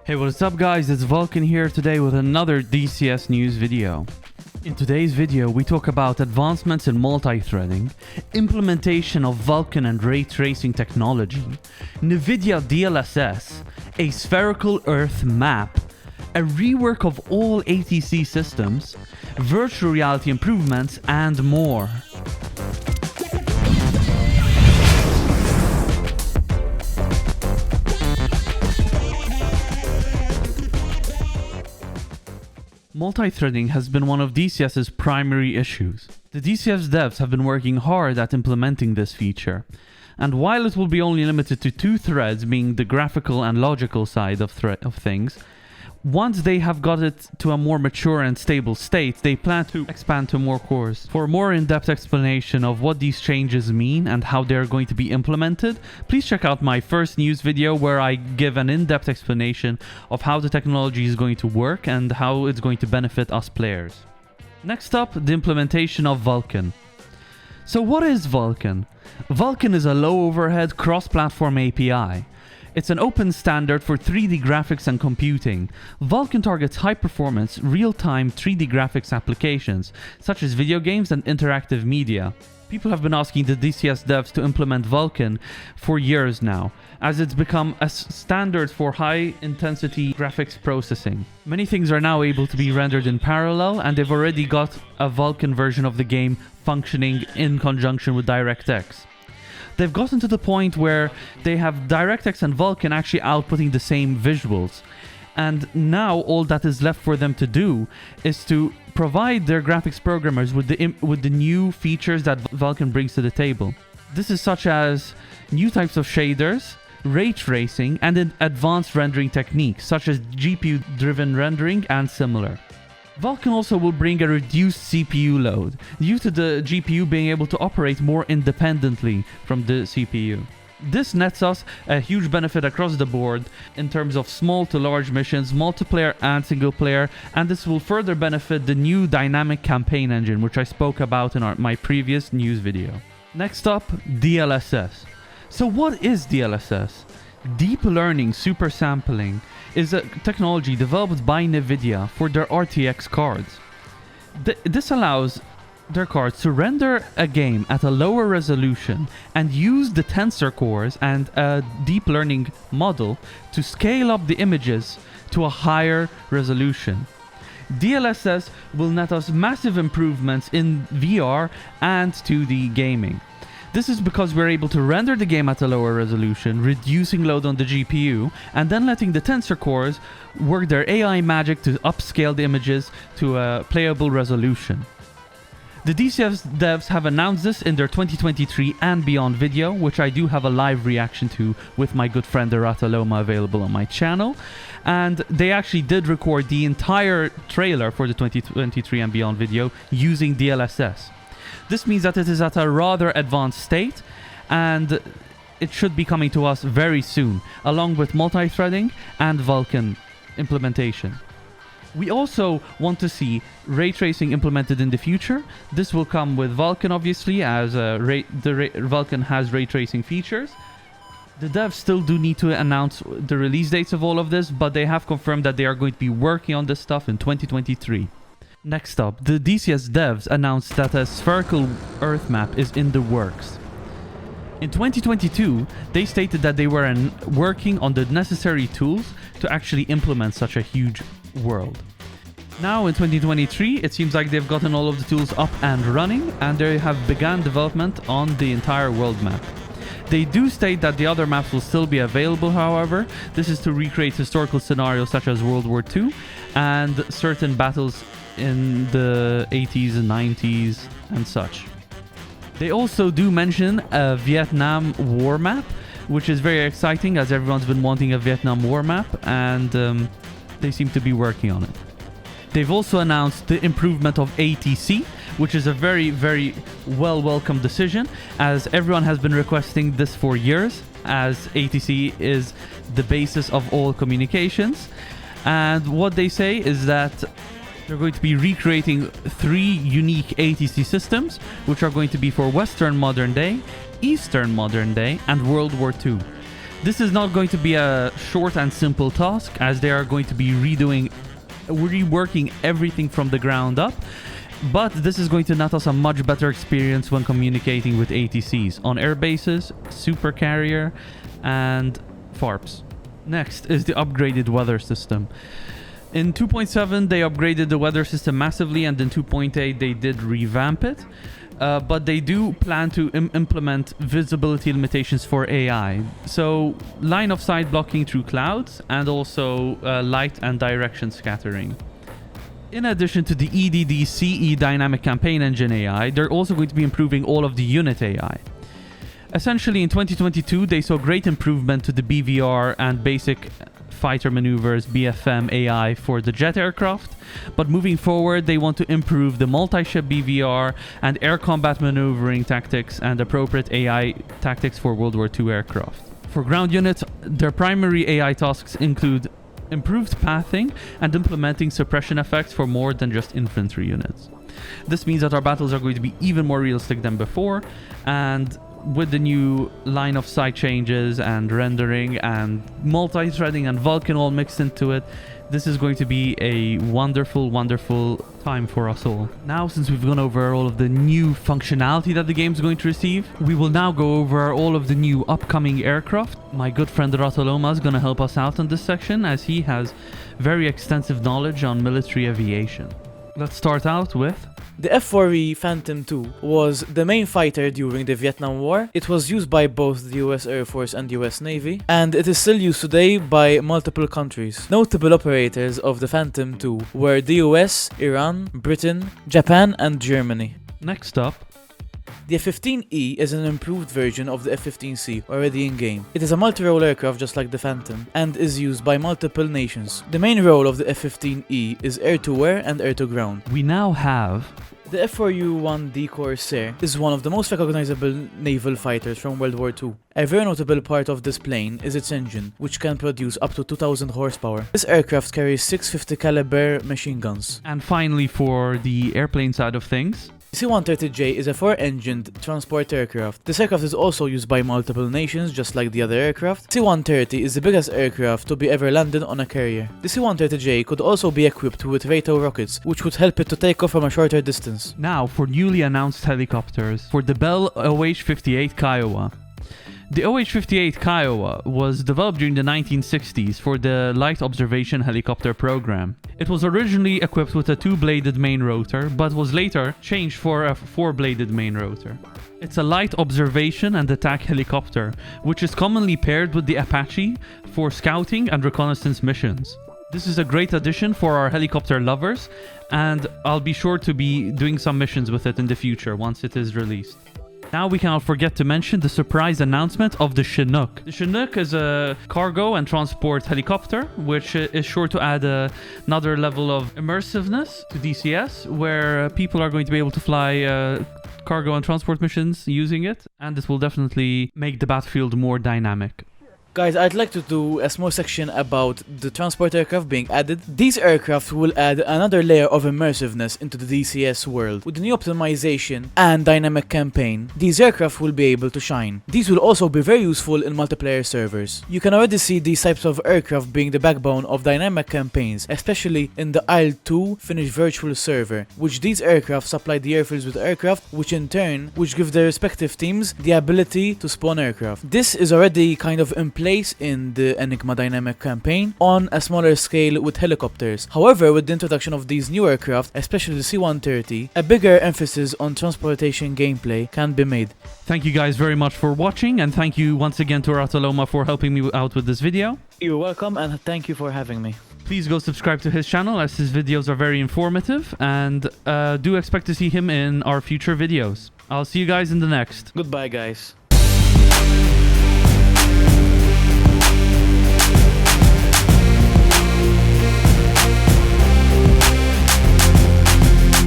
Hey, what's up guys, it's Vulcan here today with another DCS news video. In today's video we talk about advancements in multi-threading, implementation of Vulcan and ray tracing technology, NVIDIA DLSS, a spherical Earth map, a rework of all ATC systems, virtual reality improvements, and more. Multi-threading has been one of DCS's primary issues. The DCS devs have been working hard at implementing this feature, and while it will be only limited to 2 threads, being the graphical and logical side of things, once they have got it to a more mature and stable state, they plan to expand to more cores. For a more in-depth explanation of what these changes mean and how they're going to be implemented, please check out my first news video where I give an in-depth explanation of how the technology is going to work and how it's going to benefit us players. Next up, the implementation of Vulcan. So what is Vulcan? Vulcan is a low-overhead cross-platform API. It's an open standard for 3D graphics and computing. Vulcan targets high-performance, real-time 3D graphics applications, such as video games and interactive media. People have been asking the DCS devs to implement Vulcan for years now, as it's become a standard for high-intensity graphics processing. Many things are now able to be rendered in parallel, and they've already got a Vulcan version of the game functioning in conjunction with DirectX. They've gotten to the point where they have DirectX and Vulcan actually outputting the same visuals. And now all that is left for them to do is to provide their graphics programmers with the new features that Vulcan brings to the table. This is such as new types of shaders, ray tracing, and advanced rendering techniques such as GPU-driven rendering and similar. Vulcan also will bring a reduced CPU load, due to the GPU being able to operate more independently from the CPU. This nets us a huge benefit across the board in terms of small to large missions, multiplayer and single player, and this will further benefit the new dynamic campaign engine, which I spoke about in my previous news video. Next up, DLSS. So what is DLSS? Deep Learning Super Sampling is a technology developed by NVIDIA for their RTX cards. This allows their cards to render a game at a lower resolution and use the tensor cores and a deep learning model to scale up the images to a higher resolution. DLSS will net us massive improvements in VR and 2D gaming. This is because we're able to render the game at a lower resolution, reducing load on the GPU, and then letting the tensor cores work their AI magic to upscale the images to a playable resolution. The DCS devs have announced this in their 2023 and beyond video, which I do have a live reaction to with my good friend Arataloma available on my channel. And they actually did record the entire trailer for the 2023 and beyond video using DLSS. This means that it is at a rather advanced state, and it should be coming to us very soon, along with multi-threading and Vulcan implementation. We also want to see ray tracing implemented in the future. This will come with Vulcan, obviously, as Vulcan has ray tracing features. The devs still do need to announce the release dates of all of this, but they have confirmed that they are going to be working on this stuff in 2023. Next up, the DCS devs announced that a spherical Earth map is in the works. In 2022, they stated that they were working on the necessary tools to actually implement such a huge world. Now in 2023, it seems like they've gotten all of the tools up and running, and they have begun development on the entire world map. They do state that the other maps will still be available, however. This is to recreate historical scenarios such as World War II and certain battles in the 80s and 90s and such. They also do mention a Vietnam War map, which is very exciting as everyone's been wanting a Vietnam War map, and they seem to be working on it. They've also announced the improvement of ATC, which is a very, very welcome decision, as everyone has been requesting this for years, as ATC is the basis of all communications. And what they say is that they're going to be recreating 3 unique ATC systems, which are going to be for Western modern day, Eastern modern day, and World War II. This is not going to be a short and simple task, as they are going to be reworking everything from the ground up. But this is going to net us a much better experience when communicating with ATCs on air bases, super carrier, and FARPs. Next is the upgraded weather system. In 2.7, they upgraded the weather system massively, and in 2.8, they did revamp it. But they do plan to implement visibility limitations for AI. So line of sight blocking through clouds, and also light and direction scattering. In addition to the EDD-CE Dynamic Campaign Engine AI, they're also going to be improving all of the unit AI. Essentially, in 2022, they saw great improvement to the BVR and basic fighter maneuvers BFM AI for the jet aircraft, but moving forward, they want to improve the multi-ship BVR and air combat maneuvering tactics and appropriate AI tactics for World War II aircraft. For ground units, their primary AI tasks include improved pathing and implementing suppression effects for more than just infantry units. This means that our battles are going to be even more realistic than before, and with the new line of sight changes and rendering and multi-threading and Vulcan all mixed into it, this is going to be a wonderful, wonderful time for us all. Now, since we've gone over all of the new functionality that the game is going to receive, we will now go over all of the new upcoming aircraft. My good friend Ratoloma is going to help us out in this section, as he has very extensive knowledge on military aviation. Let's start out with... The F-4E Phantom II was the main fighter during the Vietnam War. It was used by both the US Air Force and US Navy, and it is still used today by multiple countries. Notable operators of the Phantom II were the US, Iran, Britain, Japan, and Germany. Next up, the F-15E is an improved version of the F-15C already in-game. It is a multi-role aircraft just like the Phantom, and is used by multiple nations. The main role of the F-15E is air-to-air and air-to-ground. we now have... The F-4U-1D Corsair is one of the most recognizable naval fighters from World War II. A very notable part of this plane is its engine, which can produce up to 2,000 horsepower. This aircraft carries 650 caliber machine guns. And finally, for the airplane side of things... C-130J is a 4-engined transport aircraft. This aircraft is also used by multiple nations, just like the other aircraft. C-130 is the biggest aircraft to be ever landed on a carrier. The C-130J could also be equipped with Rayto rockets, which would help it to take off from a shorter distance. Now, for newly announced helicopters. For the Bell OH-58 Kiowa. The OH-58 Kiowa was developed during the 1960s for the Light Observation Helicopter program. It was originally equipped with a 2-bladed main rotor, but was later changed for a 4-bladed main rotor. It's a light observation and attack helicopter, which is commonly paired with the Apache for scouting and reconnaissance missions. This is a great addition for our helicopter lovers, and I'll be sure to be doing some missions with it in the future once it is released. Now we cannot forget to mention the surprise announcement of the Chinook. The Chinook is a cargo and transport helicopter, which is sure to add another level of immersiveness to DCS, where people are going to be able to fly cargo and transport missions using it, and this will definitely make the battlefield more dynamic. Guys, I'd like to do a small section about the transport aircraft being added. These aircraft will add another layer of immersiveness into the DCS world. With the new optimization and dynamic campaign, these aircraft will be able to shine. These will also be very useful in multiplayer servers. You can already see these types of aircraft being the backbone of dynamic campaigns, especially in the IL-2 Finnish virtual server, which these aircraft supply the airfields with aircraft, which give their respective teams the ability to spawn aircraft. This is already kind of in place in the Enigma dynamic campaign on a smaller scale with helicopters. However, with the introduction of these new aircraft, especially the C-130, a bigger emphasis on transportation gameplay can be made. Thank you guys very much for watching, and thank you once again to Ratoloma for helping me out with this video. You're welcome, and thank you for having me. Please go subscribe to his channel, as his videos are very informative, and do expect to see him in our future videos. I'll see you guys in the next. Goodbye, guys.